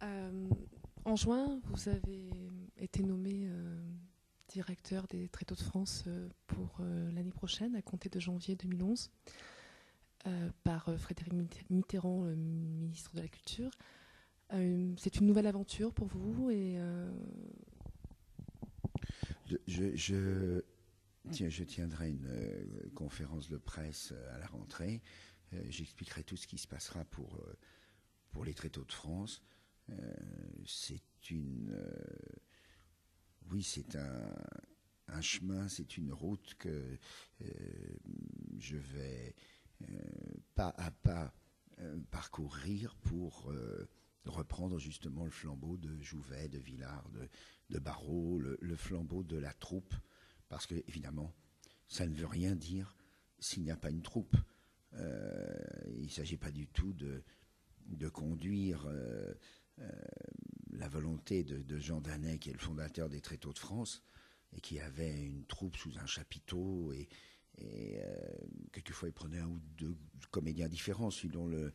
Euh, En juin, vous avez été nommé directeur des Tréteaux de France pour l'année prochaine, à compter de janvier 2011, par Frédéric Mitterrand, le ministre de la Culture. C'est une nouvelle aventure pour vous et Je tiendrai une conférence de presse à la rentrée. J'expliquerai tout ce qui se passera pour les Tréteaux de France. C'est une. Oui, c'est un chemin, c'est une route que je vais pas à pas parcourir pour reprendre justement le flambeau de Jouvet, de Villars, de Barrault, le flambeau de la troupe, parce que évidemment, ça ne veut rien dire s'il n'y a pas une troupe. Il ne s'agit pas du tout de conduire la volonté de Jean Danet, qui est le fondateur des Tréteaux de France, et qui avait une troupe sous un chapiteau, et quelquefois il prenait un ou deux comédiens différents selon le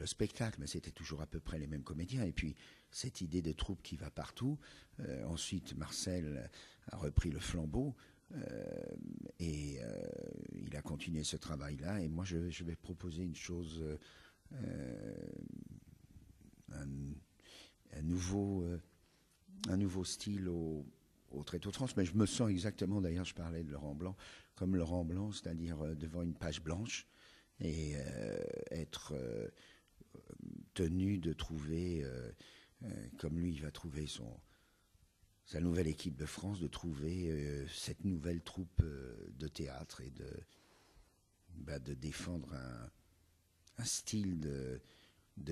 spectacle, mais c'était toujours à peu près les mêmes comédiens. Et puis cette idée de troupe qui va partout. Ensuite, Marcel a repris le flambeau. Et il a continué ce travail-là. Et moi, je vais proposer une chose, un, un nouveau, un nouveau style au Tréteau de France. Mais je me sens exactement, d'ailleurs, je parlais de Laurent Blanc, comme Laurent Blanc, c'est-à-dire devant une page blanche et être tenu de trouver, comme lui, il va trouver sa nouvelle équipe de France, de trouver cette nouvelle troupe de théâtre et de défendre un style de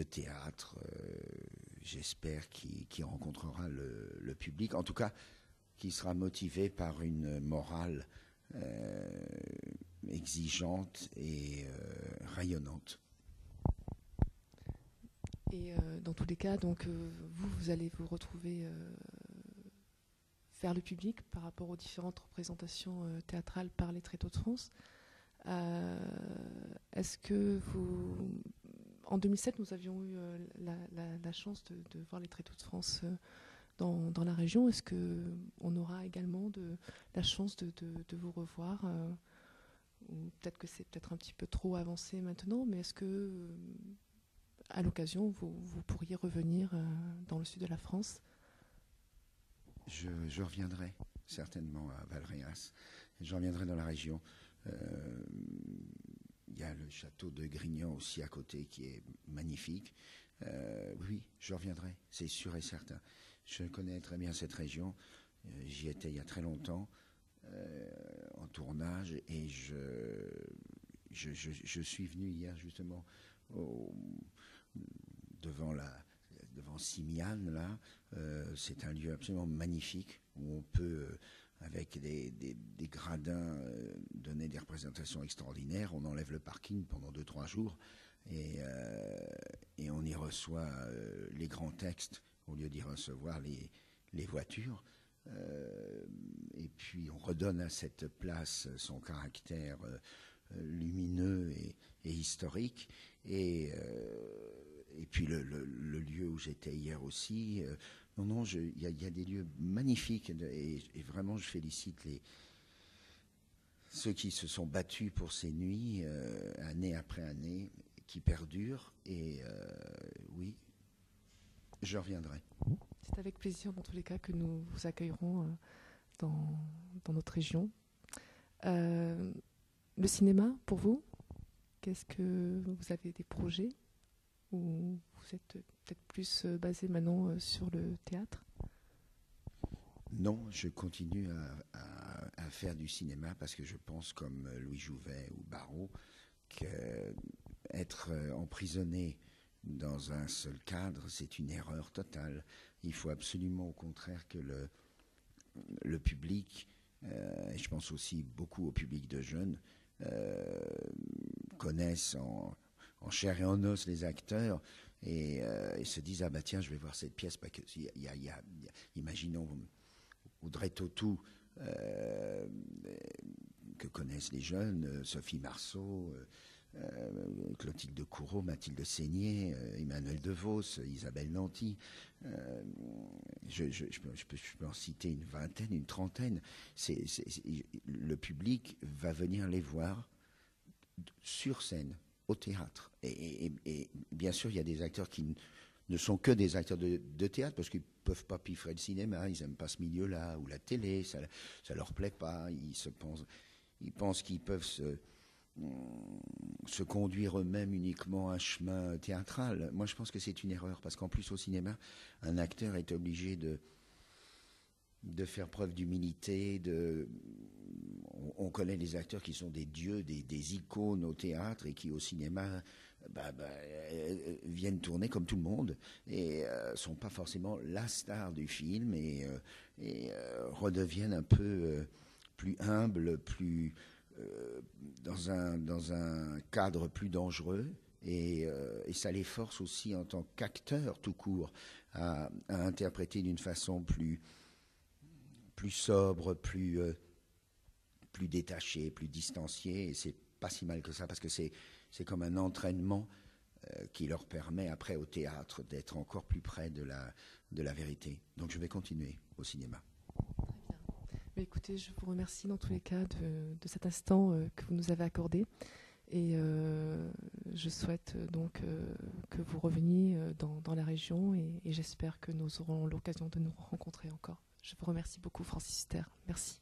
théâtre, j'espère, qui rencontrera le public, en tout cas qui sera motivé par une morale exigeante et rayonnante. et dans tous les cas, donc vous allez vous retrouver vers le public par rapport aux différentes représentations théâtrales par les Tréteaux de France. Est-ce que vous... En 2007, nous avions eu la chance de voir les Tréteaux de France dans la région. Est-ce qu'on aura également la chance de vous revoir ou peut-être que c'est peut-être un petit peu trop avancé maintenant, mais est-ce que, à l'occasion, vous pourriez revenir dans le sud de la France? Je reviendrai certainement à Valréas. Je reviendrai dans la région. Il y a le château de Grignan aussi à côté qui est magnifique. Oui, je reviendrai, c'est sûr et certain. Je connais très bien cette région. J'y étais il y a très longtemps en tournage et je suis venu hier justement au, devant devant Simiane là. C'est un lieu absolument magnifique où on peut avec des gradins donner des représentations extraordinaires. On enlève le parking pendant 2-3 jours et on y reçoit les grands textes au lieu d'y recevoir les voitures. Et puis on redonne à cette place son caractère lumineux et historique. Et puis le lieu où j'étais hier aussi. Non, il y a des lieux magnifiques et vraiment je félicite ceux qui se sont battus pour ces nuits, année après année, qui perdurent. Et oui, je reviendrai. C'est avec plaisir, dans tous les cas, que nous vous accueillerons dans notre région. Le cinéma, pour vous, qu'est-ce que vous avez des projets ou vous êtes peut-être plus basé maintenant sur le théâtre? Non, je continue à faire du cinéma parce que je pense, comme Louis Jouvet ou Barrault, qu'être emprisonné dans un seul cadre, c'est une erreur totale. Il faut absolument, au contraire, que le public, et je pense aussi beaucoup au public de jeunes, connaissent en chair et en os les acteurs et se disent ah bah tiens je vais voir cette pièce parce que imaginons Audrey Tautou que connaissent les jeunes, Sophie Marceau, Clotilde Courreau, Mathilde Seigné, Emmanuel DeVos, Isabelle Nanty. Je peux en citer une vingtaine, une trentaine. Le public va venir les voir sur scène, au théâtre. Et bien sûr, il y a des acteurs qui ne sont que des acteurs de théâtre, parce qu'ils ne peuvent pas piffrer le cinéma, ils n'aiment pas ce milieu-là, ou la télé, ça ne leur plaît pas, ils pensent qu'ils peuvent se conduire eux-mêmes uniquement un chemin théâtral. Moi, je pense que c'est une erreur, parce qu'en plus, au cinéma, un acteur est obligé de faire preuve d'humilité. On connaît des acteurs qui sont des dieux, des icônes au théâtre, et qui, au cinéma, viennent tourner comme tout le monde, et sont pas forcément la star du film, et redeviennent un peu plus humbles, plus... dans un cadre plus dangereux, et ça les force aussi en tant qu'acteurs tout court à interpréter d'une façon plus sobre, plus détachée, plus distanciée, et c'est pas si mal que ça, parce que c'est comme un entraînement qui leur permet après au théâtre d'être encore plus près de la vérité. Donc je vais continuer au cinéma. Mais écoutez, je vous remercie dans tous les cas de cet instant que vous nous avez accordé, et je souhaite donc que vous reveniez dans la région, et j'espère que nous aurons l'occasion de nous rencontrer encore. Je vous remercie beaucoup, Francis Huster. Merci.